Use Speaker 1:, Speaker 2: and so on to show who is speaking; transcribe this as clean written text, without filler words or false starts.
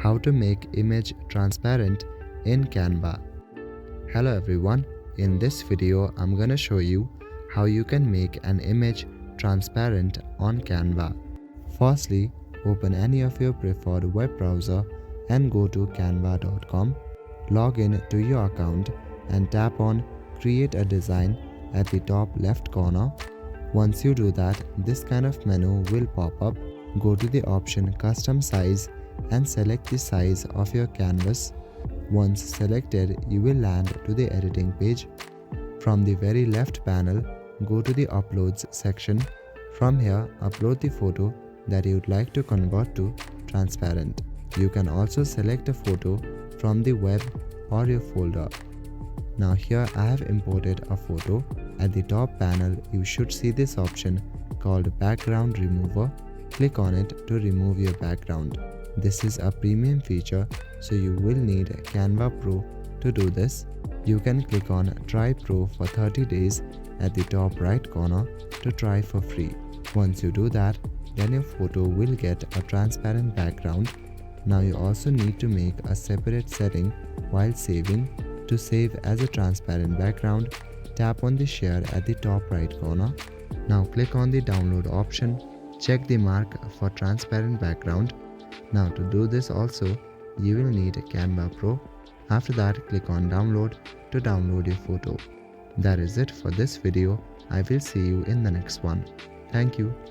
Speaker 1: How to make image transparent in Canva. Hello everyone, in this video I'm gonna show you how you can make an image transparent on Canva. Firstly, open any of your preferred web browser and go to canva.com. Log in to your account and tap on Create a Design at the top left corner. Once you do that, this kind of menu will pop up. Go to the option Custom Size and select the size of your canvas. Once selected, you will land to the editing page. From the very left panel, go to the Uploads section. From here, upload the photo that you would like to convert to transparent. You can also select a photo from the web or your folder. Now here I have imported a photo. At the top panel, you should see this option called Background Remover. Click on it to remove your background. This is a premium feature, so you will need Canva Pro to do this. You can click on Try Pro for 30 days at the top right corner to try for free. Once you do that, then your photo will get a transparent background. Now you also need to make a separate setting while saving. To save as a transparent background, tap on the share at the top right corner. Now click on the download option. Check the mark for transparent background. Now to do this also, you will need Canva Pro. After that, click on download to download your photo. That is it for this video. I will see you in the next one. Thank you.